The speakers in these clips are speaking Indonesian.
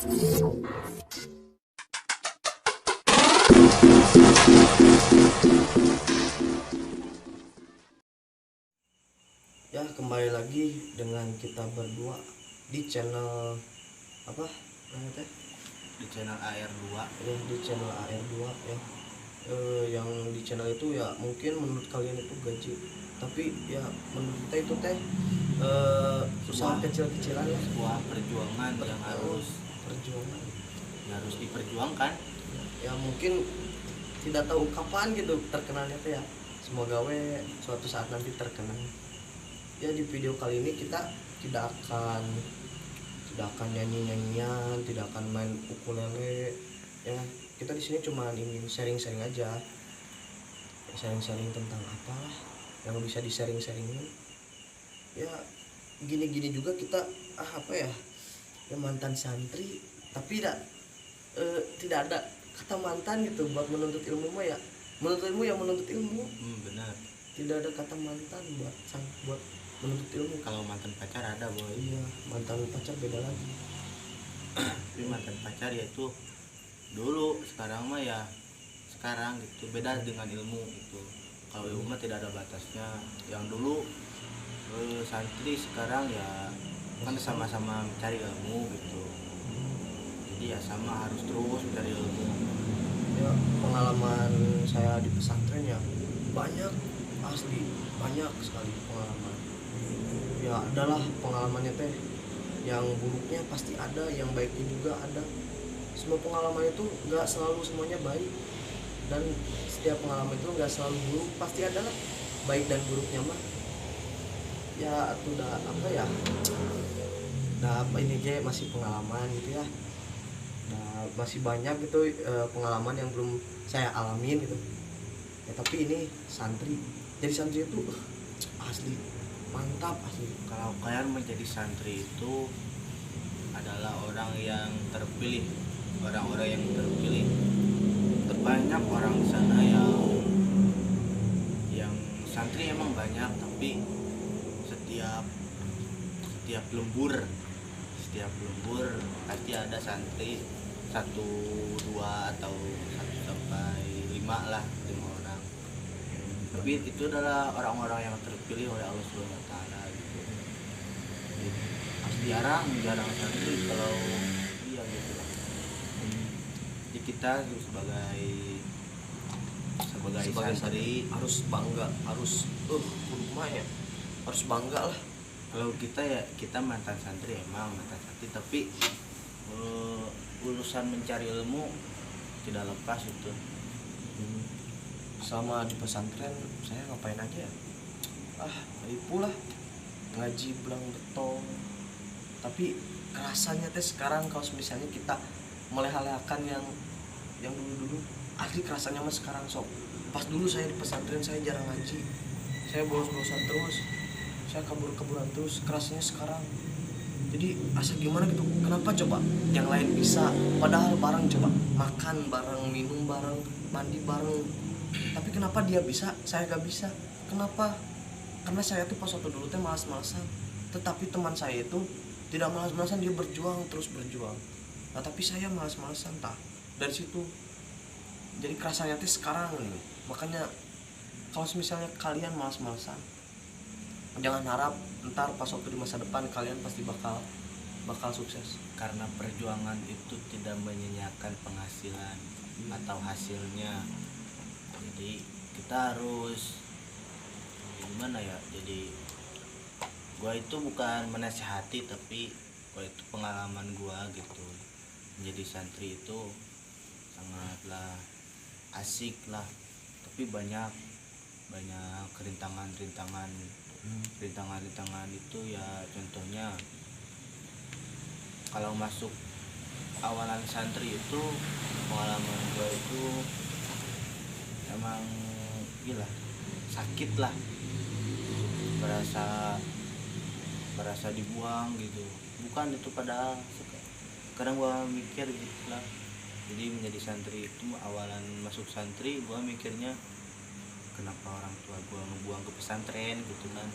Ya, kembali lagi dengan kita berdua di channel apa namanya, di channel AR2. ya di channel AR2 ya. Yang di channel itu ya mungkin menurut kalian itu gaji, tapi ya menurut kita itu teh usaha kecil-kecilan ya, Sebuah perjuangan yang harus diperjuangkan. Ya mungkin tidak tahu kapan gitu terkenalnya teh ya, semoga suatu saat nanti terkenal. Ya, di video kali ini kita tidak akan nyanyian, tidak akan main ukulele ya. Kita di sini cuma ingin sharing-sharing aja, sharing-sharing tentang apalah yang bisa di-sharing-sharingin ya. Gini-gini juga kita apa ya, mantan santri, tapi tidak ada kata mantan gitu buat menuntut ilmu mah ya. Menuntut ilmu ya menuntut ilmu. Benar. Tidak ada kata mantan buat menuntut ilmu. Kalau mantan pacar ada, boy. Iya, mantan pacar beda lagi. Tapi mantan pacar ya itu dulu, sekarang mah ya sekarang gitu. Beda dengan ilmu itu. Kalau ilmu mah tidak ada batasnya. Yang dulu santri, sekarang ya kan sama-sama mencari ilmu gitu. Jadi ya sama, harus terus mencari ilmu. Ya, pengalaman saya di pesantren ya banyak, asli banyak sekali pengalaman. Ya adalah pengalamannya teh, yang buruknya pasti ada, yang baiknya juga ada. Semua pengalaman itu nggak selalu semuanya baik, dan setiap pengalaman itu nggak selalu buruk, pasti ada lah baik dan buruknya mah. Ya itu udah apa ya, udah apa ini aja masih pengalaman gitu ya. Nah, masih banyak gitu pengalaman yang belum saya alamin gitu ya. Tapi ini santri, jadi santri itu asli mantap asli. Kalau kalian menjadi santri itu adalah orang yang terpilih, orang-orang yang terpilih. Terbanyak orang di sana yang santri emang banyak, tapi setiap lembur pasti ada santri 1, 2 atau 1 sampai 5 lah, 5 orang. Tapi itu adalah orang-orang yang terpilih oleh Allah Subhanahu wa taala gitu. Jarang santri kalau iya gitu. Jadi kita sebagai santri harus bangga, harus ya harus bangga lah. Kalau kita mantan santri, tapi urusan mencari ilmu tidak lepas itu. Sama di pesantren saya ngapain aja ya, ribu lah, ngaji belang beton. Tapi rasanya teh sekarang kalau misalnya kita melehalekan yang dulu asli, rasanya mah sekarang sok. Pas dulu saya di pesantren saya jarang ngaji, saya bolos-bolosan terus, saya kabur-kaburan terus. Kerasnya sekarang jadi asa gimana gitu. Kenapa coba yang lain bisa, padahal bareng, coba makan bareng, minum bareng, mandi bareng, tapi kenapa dia bisa saya gak bisa? Kenapa? Karena saya tuh pas waktu dulu teh malas-malasan, tetapi teman saya itu tidak malas-malasan, dia terus berjuang. Nah tapi saya malas-malasan tah. Dari situ jadi kerasanya teh sekarang nih. Makanya kalau misalnya kalian malas-malasan, jangan harap ntar pas waktu di masa depan kalian pasti bakal sukses. Karena perjuangan itu tidak menyanyiakan penghasilan atau hasilnya. Jadi kita harus gimana ya, jadi gua itu bukan menasihati, tapi gua itu pengalaman gua gitu. Menjadi santri itu sangatlah asik lah, tapi banyak rintangan itu ya. Contohnya kalau masuk awalan santri itu, pengalaman gue itu emang gila, sakit lah, berasa dibuang gitu. Bukan itu, padahal sekarang gue mikir gitu lah. Jadi menjadi santri itu, awalan masuk santri gue mikirnya kenapa orang tua gue ngebuang ke pesantren gitu kan.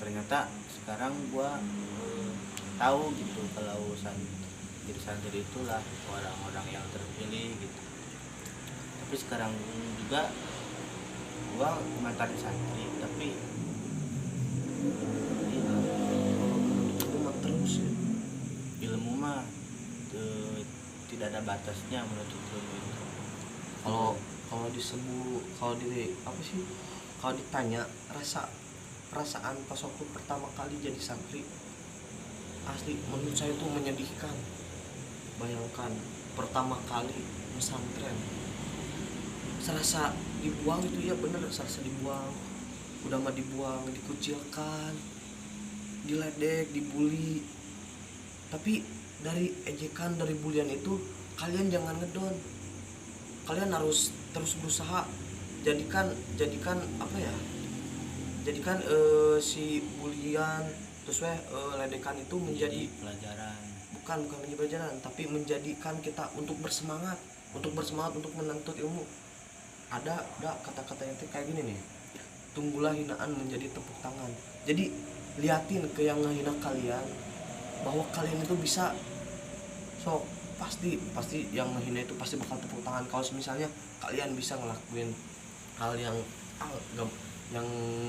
Ternyata sekarang gue tahu gitu kalau jadi santri itulah orang-orang yang terpilih gitu. Tapi sekarang juga gua mantan santri, tapi itu mah terus ya. ilmu mah tidak ada batasnya menurut ilmu itu. Kalau kalau disebut kalau di apa sih, kalau ditanya perasaan pas waktu pertama kali jadi santri, asli menurut saya itu menyedihkan. Bayangkan pertama kali pesantren, serasa dibuang itu ya, bener serasa dibuang. Udah mah dibuang, dikucilkan, diledek, dibully. Tapi dari ejekan, dari bulian itu kalian jangan ngedon. Kalian harus terus berusaha. Jadikan apa ya? Jadikan si bulian terus ledekan itu menjadi pelajaran. bukan menjadi pelajaran, tapi menjadikan kita untuk bersemangat untuk menuntut ilmu. Ada kata-kata yang kayak gini nih, tunggulah hinaan menjadi tepuk tangan. Jadi liatin ke yang ngehina kalian bahwa kalian itu bisa. So pasti yang ngehina itu pasti bakal tepuk tangan kalau misalnya kalian bisa ngelakuin hal yang yang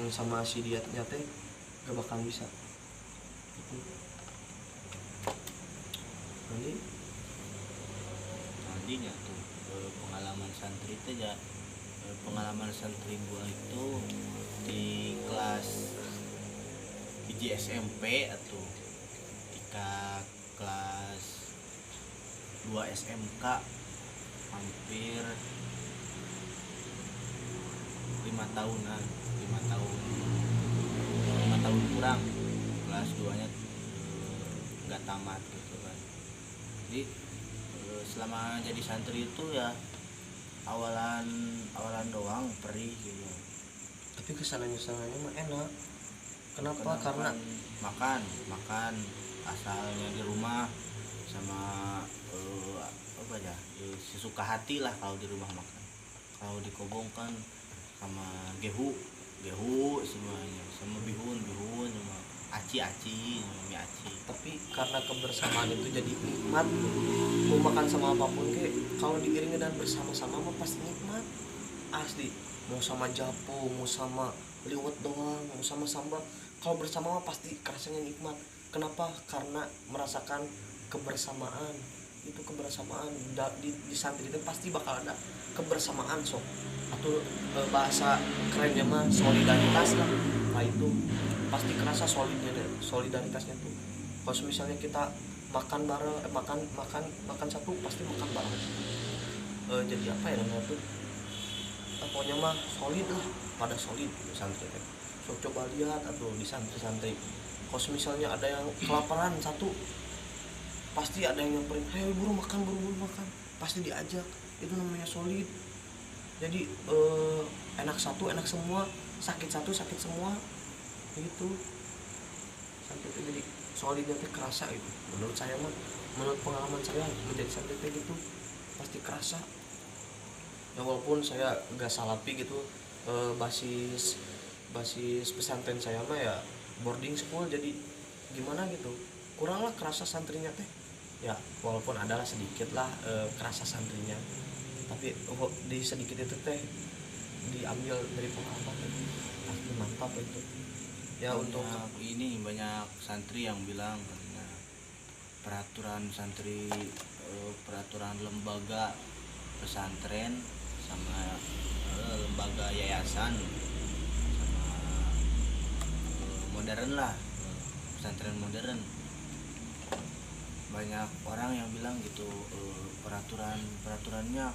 sama si dia ternyata gak bakal bisa gitu. Nantinya tuh pengalaman santri itu ya, pengalaman santri gua itu di kelas biji SMP atau ketika kelas 2 SMK hampir 5 tahunan, 5 tahun kurang, kelas 2 nya nggak tamat gitu kan. Jadi selama jadi santri itu ya awalan doang perih gitu. Tapi kesananya mah enak. Kenapa? Karena makan asalnya di rumah sama apa ya, sesuka hati lah kalau di rumah makan. Kalau di kobong kan sama gehu semuanya, sama bihun sama aci mie aci. tapi karena kebersamaan itu jadi nikmat. Mau makan sama apapun kalau diiringi dan bersama-sama mah pasti nikmat asli. Mau sama japo, mau sama liwet doang, mau sama sambal, kalau bersama mah pasti rasanya nikmat. Kenapa? Karena merasakan kebersamaan. Itu kebersamaan di santri itu pasti bakal ada kebersamaan sok, atau bahasa kerennya mah solidaritas lah. Nah itu pasti kerasa solidaritasnya tuh. Kalau misalnya kita makan bareng, makan satu pasti makan bareng. Jadi apa ya namanya tuh, pokoknya mah solid lah, pada solid santri. So coba lihat atau di santri-santri, kalau misalnya ada yang kelaparan satu, pasti ada yang nyamperin, ayo buru makan, pasti diajak. Itu namanya solid. Jadi enak satu enak semua, sakit satu sakit semua gitu. Santri itu jadi solidnya tuh kerasa itu. Menurut saya mah, menurut pengalaman saya menjadi santri gitu pasti kerasa. Ya walaupun saya gak salapi gitu, basis pesantren saya mah ya boarding school, jadi gimana gitu, kuranglah kerasa santrinya teh. Ya walaupun adalah sedikit lah kerasa santrinya, tapi di sedikit itu teh diambil dari pengalaman itu pasti mantap itu ya. Banyak, Untuk ini banyak santri yang bilang karena peraturan santri, peraturan lembaga pesantren sama lembaga yayasan sama modern lah, pesantren modern, banyak orang yang bilang gitu peraturannya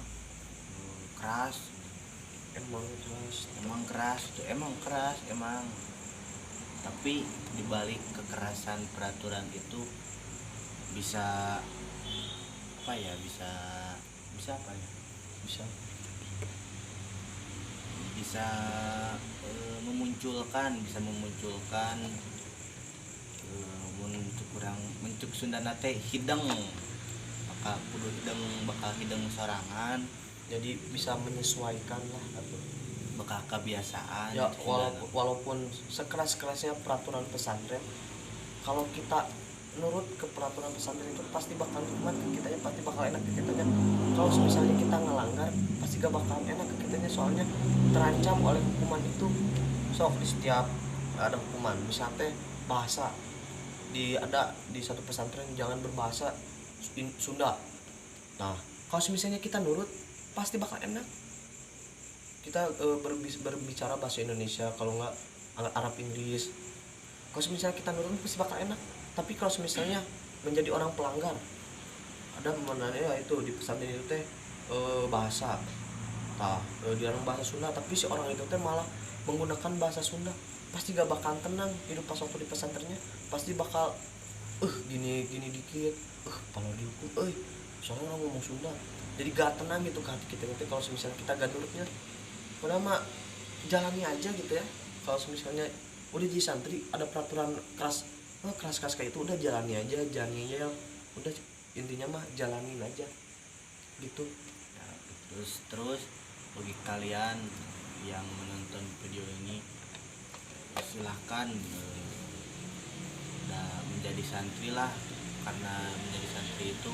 keras. Emang keras tapi dibalik kekerasan peraturan itu bisa apa ya, bisa apa ya, bisa memunculkan untuk kurang mencuk Sundana teh hidang, bakal kudu hidang sorangan, jadi bisa menyesuaikan lah atau bakal kebiasaan ya. Cuk Sundana. Walaupun sekeras-kerasnya peraturan pesantren, kalau kita nurut ke peraturan pesantren itu pasti bakal nikmat ke kitanya, pasti bakal enak ke kitanya. Kalau misalnya kita ngelanggar pasti gak bakal enak ke kitanya, soalnya terancam oleh hukuman itu. Sok di setiap ada hukuman, misalnya bahasa ada di satu pesantren jangan berbahasa Sunda. Nah kalau misalnya kita nurut pasti bakal enak. Kita berbicara bahasa Indonesia, kalau nggak Arab Inggris. Kalau misalnya kita nurut pasti bakal enak. Tapi kalau misalnya menjadi orang pelanggar, ada menanya itu di pesantren itu teh bahasa dilarang bahasa Sunda, tapi si orang itu teh malah menggunakan bahasa Sunda, pasti gak bakal tenang hidup pas waktu di pesantrennya. Pasti bakal gini dikit kalau dihukum soalnya orang ngomong Sunda, jadi gak tenang gitu ke hati kita. Kalau misalnya kita gak nurutnya, padahal mah jalani aja gitu ya. Kalau misalnya udah jadi santri ada peraturan keras kayak itu, udah jalani aja udah, intinya mah jalanin aja gitu Ya, terus bagi kalian yang menonton video ini, silahkan menjadi santri lah, karena menjadi santri itu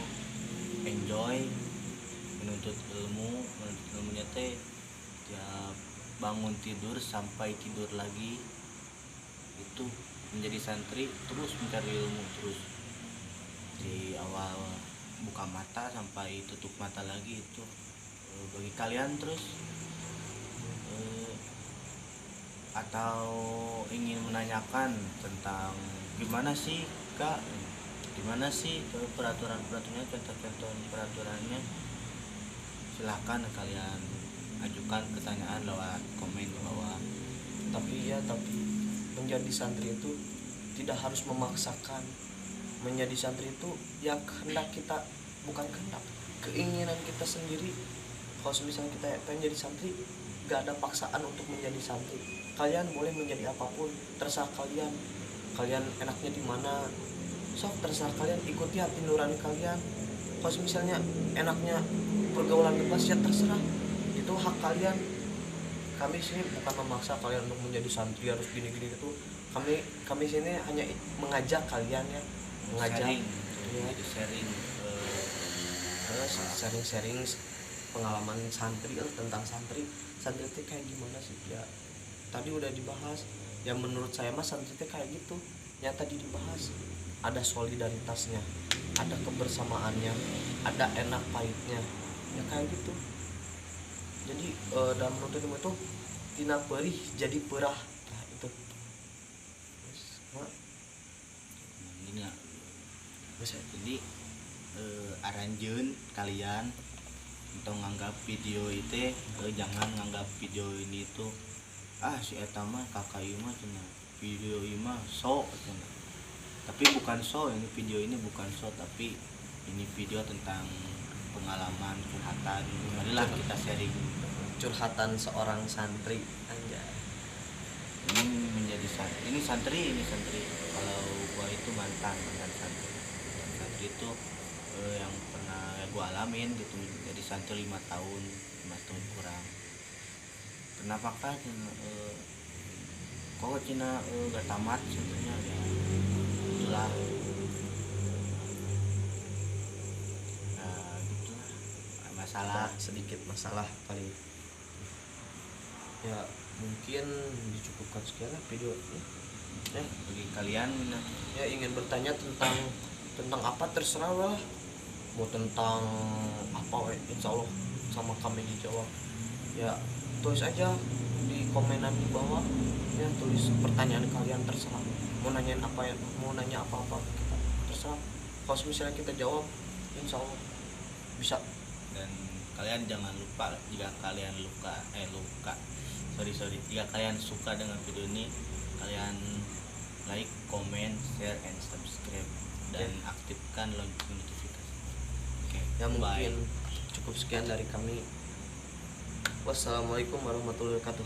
enjoy, menuntut ilmunya teh ya, bangun tidur sampai tidur lagi. Itu menjadi santri terus mencari ilmu, terus di awal buka mata sampai tutup mata lagi. Itu bagi kalian. Terus atau ingin menanyakan tentang gimana sih Kak, gimana sih peraturannya, contoh-contoh peraturannya, silahkan kalian ajukan pertanyaan lewat komen di bawah. Tapi menjadi santri itu tidak harus memaksakan. Menjadi santri itu ya kehendak kita, bukan kehendak, keinginan kita sendiri. Kalau misalnya kita pengen jadi santri, gak ada paksaan untuk menjadi santri. Kalian boleh menjadi apapun, terserah kalian enaknya di mana, sok terserah kalian, ikuti hati nurani kalian. Kalau misalnya enaknya pergaulan bebas, ya terserah, itu hak kalian. Kami sini bukan memaksa kalian untuk menjadi santri harus gini-gini gitu. Kami sini hanya mengajak kalian ya, mengajak sharing pengalaman santri tentang santri itu kayak gimana sih ya. Tadi udah dibahas ya, menurut saya mah santri itu kayak gitu yang tadi dibahas. Ada solidaritasnya, ada kebersamaannya, ada enak pahitnya ya kayak gitu. Jadi dalam menuntut ilmu itu tina perih jadi perah. Nah itu ini ya. Jadi aranjeun kalian untuk nganggap video itu jangan nganggap video ini tuh si eta mah kakak ieu mah cenah, video ieu mah so cenah. Tapi bukan so, ini video ini bukan so, tapi ini video tentang pengalaman curhatan. Marilah kita sharing curhatan seorang santri aja. Ini menjadi santri, ini santri. Kalau gua itu mantan santri. Santri itu yang pernah gua alamin gitu, jadi santri 5 tahun kurang. Kenapa kan kok Cina gak tamat sebenarnya ya, itulah gitulah masalah, sedikit masalah paling ya. Mungkin dicukupkan sekian lah video ini ya. Bagi kalian Ya ingin bertanya tentang apa terserah lah, mau tentang apa insya Allah sama kami dijawab ya. Tulis aja di komenan di bawah ya, tulis pertanyaan kalian, terserah mau nanyain apa ya, mau nanya apa-apa kita terserah. Kalau misalnya kita jawab insya Allah bisa. Dan kalian jangan lupa, jika kalian jika kalian suka dengan video ini, kalian like, comment, share, and subscribe, dan aktifkan lonceng notifikasi. Ya mungkin cukup sekian dari kami. Wassalamualaikum warahmatullahi wabarakatuh.